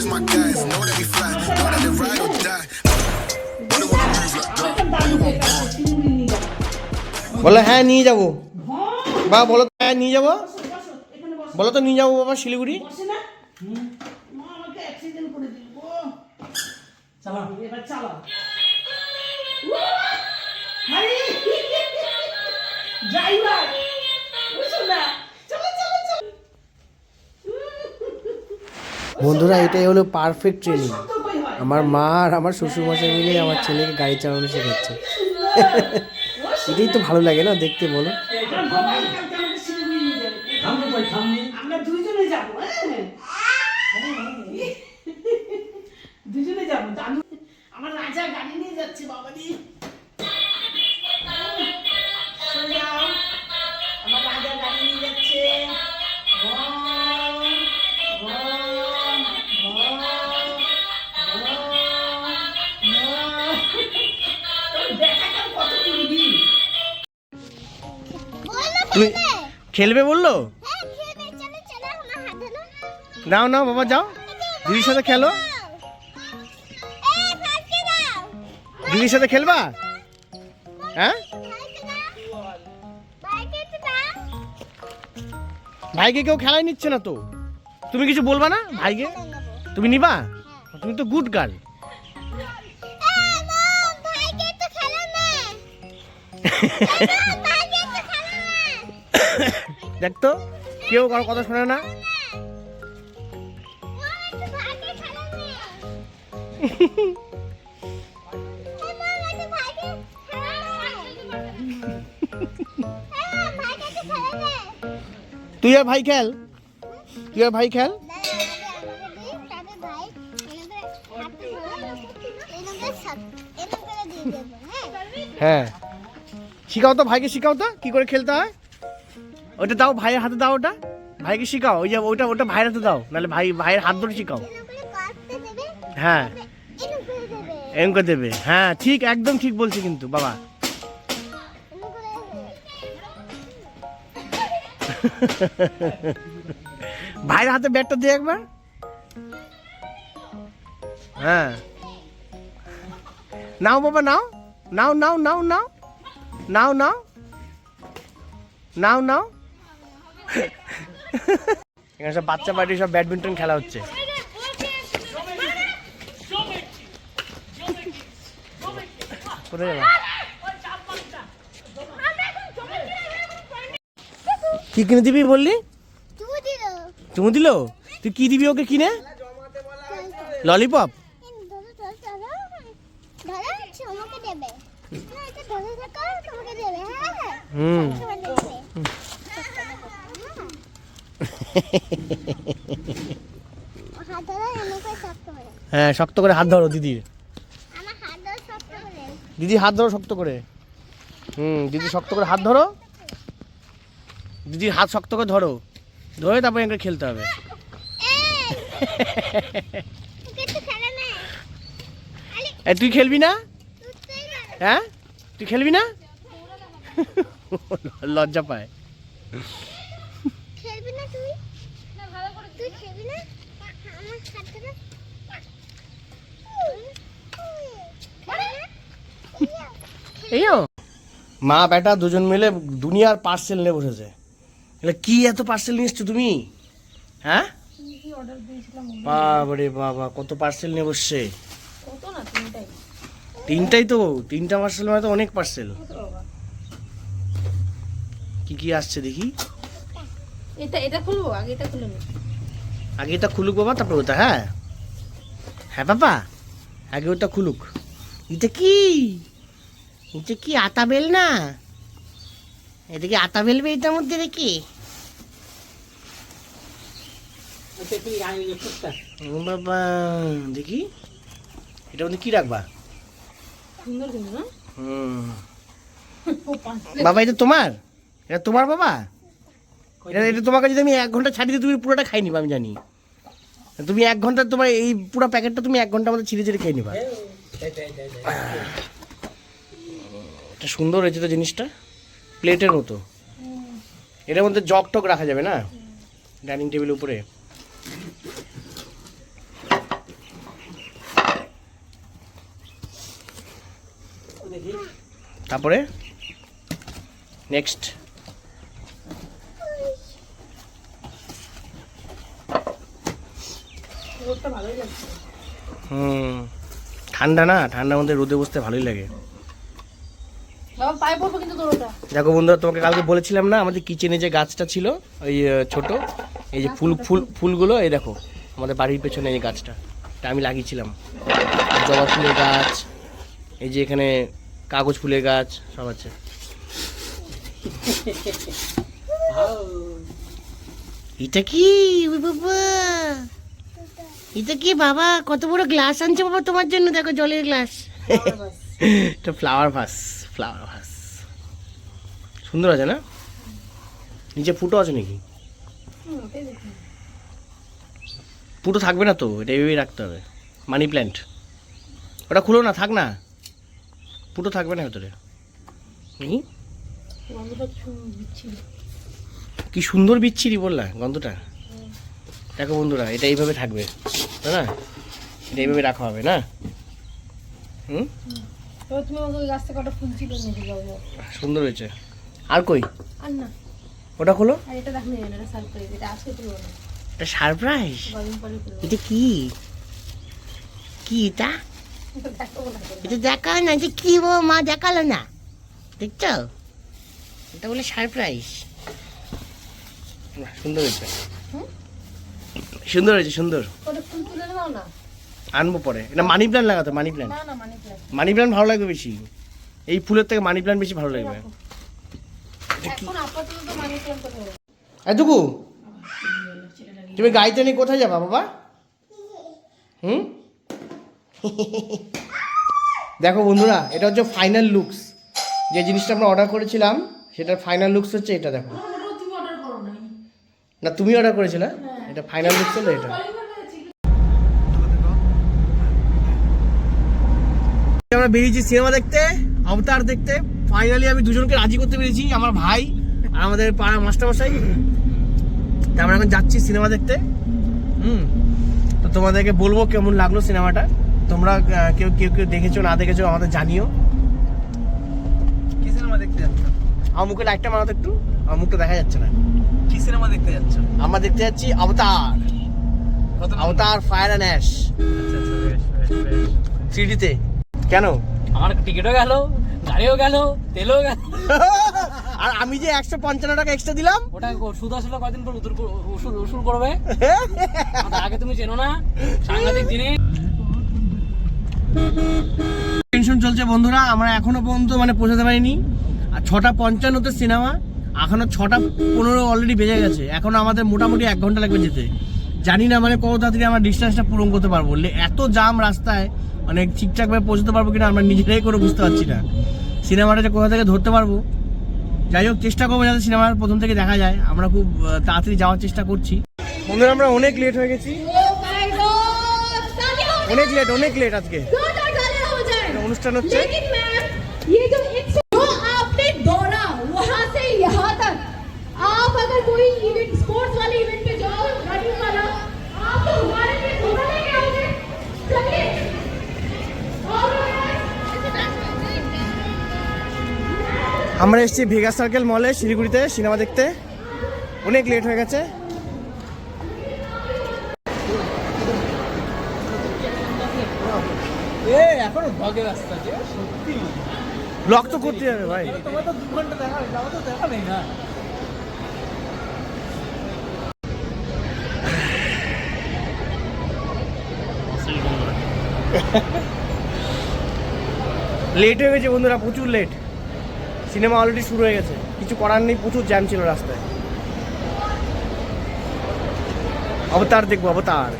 my guys, know that we fly, know that they ride or die. Why they wanna move like that? Why you want more? বলো হ্যাঁ নিয়ে যাবো বা বলো তো হ্যাঁ নিয়ে যাবো বলো তো নিয়ে যাবো বাবা শিলিগুড়ি বন্ধুরা এটাই হলো পারফেক্ট ট্রেনিং আমার মা আর আমার শ্বশুরমশাই মিলে আমার ছেলেকে গাড়ি চালানো শেখাচ্ছে এটাই তো ভালো লাগে না দেখতে বলো আমরা দুইজনে যাবো দুজনে যাবো আমার রাজা গাড়ি নিয়ে যাচ্ছে বাবাজি আমার রাজা গাড়ি নিয়ে যাচ্ছে তুমি খেলবে বললো নাও নাও বাবা যাও দিদির সাথে খেলো দিদির সাথে খেলবা হ্যাঁ ভাইকে কেউ খেলায় নিচ্ছে না তো তুমি কিছু বলবা না ভাইকে তুমি নিবা তুমি তো গুড গার্ল দেখ তো কেউ কারো কথা শোনে না তুই আর ভাই খেল তুই আর ভাই খেল হ্যাঁ শিখাও তো ভাইকে শিখাও তো কি করে খেলতে হয় ওটা দাও ভাইয়ের হাতে দাও ওটা ভাইকে শিখাও ওই যে ওটা ওটা ভাইয়ের হাতে দাও নাহলে ভাইয়ের হাত ধরে শিখাও হ্যাঁ এরকম করে দেবে হ্যাঁ ঠিক একদম ঠিক বলছি কিন্তু বাবা ভাইয়ের হাতে ব্যাটটা দিয়ে একবার হ্যাঁ নাও বাবা নাও নাও নাও নাও নাও নাও নাও নাও নাও এখানে সব বাচ্চা বাড়ি সব ব্যাডমিন্টন খেলা হচ্ছে কোথায় যাবে কি কিনে দিবি বললি চুমু দিল তুই কি দিবি ওকে কিনে ললিপপ হুম হ্যাঁ শক্ত করে হাত ধরো দিদির দিদি হাত ধরো শক্ত করে দিদি শক্ত করে হাত ধরো দিদির হাত শক্ত করে ধরো ধরে তারপরে এখানে খেলতে হবে তুই খেলবি না হ্যাঁ তুই খেলবি না লজ্জা পায় মা বেটা দুজন মিলে দুনিয়ার পার্সেল নিয়ে বসেছে কি এত পার্সেল নিয়ে এসছো তুমি হ্যাঁ বাবারে বাবা কত পার্সেল নিয়ে বসছে তিনটাই তো তিনটা পার্সেল মানে তো অনেক পার্সেল কি কি আসছে দেখি এটা খুলবো আগে এটা খুলে নি আগে এটা খুলুক বাবা তারপর ওটা হ্যাঁ হ্যাঁ বাবা আগে ওটা খুলুক এটা কি আতা বেল না এটা কি আতা বেলবে এটার মধ্যে দেখি বাবা দেখি এটার মধ্যে কি রাখবা বাবা এটা তোমার এটা তোমার বাবা এটা তোমাকে যদি আমি 1 ঘন্টা ছাড়ি দিই তুমি পুরোটা খাই নিবা আমি জানি তুমি 1 ঘন্টা তোমার এই পুরো প্যাকেটটা তুমি 1 ঘন্টার মধ্যে ছিঁড়ে ছিঁড়ে খেয়ে নিবা এটা সুন্দর হয়েছে তো জিনিসটা প্লেটের মতো এটার মধ্যে জগ টক রাখা যাবে না ডাইনিং টেবিলের উপরে তারপরে নেক্সট রোদটা ভালোই লাগছে। ঠান্ডা না, ঠান্ডার মধ্যে রোদে বসতে ভালোই লাগে। বাবা পায়ে পড়বো কিন্তু তোর ওটা। দেখো বন্ধুরা, তোমাকে কালকে বলেছিলাম না আমাদের কিচেনে যে গাছটা ছিল ওই ছোট, এই যে ফুলগুলো, এই দেখো আমাদের বাড়ির পেছনে এই গাছটা, এটা আমি লাগিয়েছিলাম। জবা ফুলের গাছ, এই যে এখানে কাগজ ফুলের গাছ সব আছে। এটা কি বাবা, এটা কি বাবা, কত বড় গ্লাস আনছে বাবা তোমার জন্য, দেখো জলের গ্লাস। এটা ফ্লাওয়ার ভাস, ফ্লাওয়ার ভাস সুন্দর আছে না? নিচে ফুটো আছে নাকি? ফুটো থাকবে না তো, এটা এইভাবেই রাখতে হবে। মানি প্ল্যান্ট, ওটা খুলো না, থাক না, ফুটো থাকবে না ভেতরে। কি সুন্দর বিচ্ছিরি বললা গন্ধটা। দেখো বন্ধুরা, এটা এইভাবে থাকবে, তাই না? এটা এইভাবে রাখা হবে না? তুমি আমাকে ওই গাছ থেকে একটা ফুল ছিল নিয়ে যাবো। সুন্দর হয়েছে। আর কই? আর না, ওটা খোলো। আর এটা দেখ না, এটা সারপ্রাইজ, এটা আজকে তুলবো না, এটা সারপ্রাইজ। কদিন পরে তুলবো। এটা কি? কি এটা? দেখাবো না। এটা দেখাও না, যে কি বো মা দেখালো না, দেখছো? এটা বলে সারপ্রাইজ। সুন্দর হয়েছে, সুন্দর হয়েছে, সুন্দর। ওটা ফুল তুলে নাও না। আনবো পরে। এটা মানি প্ল্যান্ট লাগাতো, মানি প্ল্যান্ট। না না, মানি প্ল্যান্ট। মানি প্ল্যান্ট ভালো লাগবে বেশি, এই ফুলের থেকে মানি প্ল্যান্ট বেশি ভালো লাগবে। এখন আপাতত তো মানি প্ল্যান্ট করতে হবে। এতটুকু তুমি গাড়িতে নিয়ে কোথায় যাবা বাবা? দেখো বন্ধুরা, এটা হচ্ছে ফাইনাল লুকস। যে জিনিসটা আমরা অর্ডার করেছিলাম সেটার ফাইনাল লুকস হচ্ছে এটা। দেখো তুমি অর্ডার করো না। না, তুমি অর্ডার করেছিলে, এটা ফাইনাল লুকস হলো এটা। আমরা বেরিয়েছি সিনেমা দেখতে, অবতার দেখতে। ফাইনালি আমি দুজনকে রাজি করতে পেরেছি, আমার ভাই আর আমাদের পাড়া মাস্টারমশাই। তা আমরা এখন যাচ্ছি সিনেমা দেখতে। তো তোমাদেরকে বলবো কেমন লাগলো সিনেমাটা। তোমরা কেউ কেউ কেউ দেখেছো না দেখেছো আমাদের জানিও। কি সিনেমা দেখতে যাচ্ছ? আমার মুখে লাইটটা মারাতো একটু, আমার মুখটা দেখা যাচ্ছে না। কি সিনেমা দেখতে যাচ্ছ? আমরা দেখতে যাচ্ছি অবতার, কত অবতার ফায়ার অ্যান্ড অ্যাশ আচ্ছা আচ্ছা, বেশ বেশ বেশ। 3D তে। কেন? আমার টিকিটও গেল, গাড়িও গেল, তেলও গেল। আর আমি যে 155 টাকা এক্সট্রা দিলাম, ওটা সুদ আসলে কদিন পর উসুল করবে। আগে তুমি চেনো না, সাংঘাতিক জিনিস। টেনশন চলছে বন্ধুরা, আমরা এখনো পর্যন্ত মানে পৌঁছাতে পারিনি। আর 6:55 সিনেমা, এখনো 6:15 অলরেডি বেজে গেছে। এখনো আমাদের মোটামুটি 1 ঘন্টা লাগবে যেতে। জানি না মানে কত তাড়াতাড়ি আমরা ডিস্টেন্সটা পূরণ করতে পারবো। এত জাম রাস্তায়, মানে ঠিকঠাকভাবে পৌঁছতে পারবো কিনা আমরা নিজেরাই করে বুঝতে পারছি না। সিনেমাটা যে কোথা থেকে ধরতে পারবো, যাই হোক চেষ্টা করবো যাতে সিনেমার প্রথম থেকে দেখা যায়। আমরা খুব তাড়াতাড়ি যাওয়ার চেষ্টা করছি। বন্ধুরা, আমরা অনেক লেট হয়ে গেছি, অনেক লেট আজকে। অনুষ্ঠান হচ্ছে, ये जो आपने दौड़ा वहां से यहाँ तक, आप अगर कोई इवेंट स्पोर्ट्स वाले इवेंट पे जाओ, रनिंग वाला, आप तो हमारे लिए धोखा नहीं आओगे। चलिए আমরা এসেছি ভেগাস সার্কেল মলে শিলিগুড়িতে সিনেমা দেখতে। অনেক লেট হয়ে গেছে। এখনো ভগে রাস্তা আছে সত্যি। ব্লগ তো করতে হবে ভাই। তোমার তো 2 ঘন্টা দেখা হয়েছে, আমার তো দেখা নেই না। লেট হয়ে গেছে বন্ধুরা, প্রচুর লেট। সিনেমা অলরেডি শুরু হয়ে গেছে, কিছু করার নেই, প্রচুর জ্যাম ছিল রাস্তায়। অবতার দেখবো, অবতার।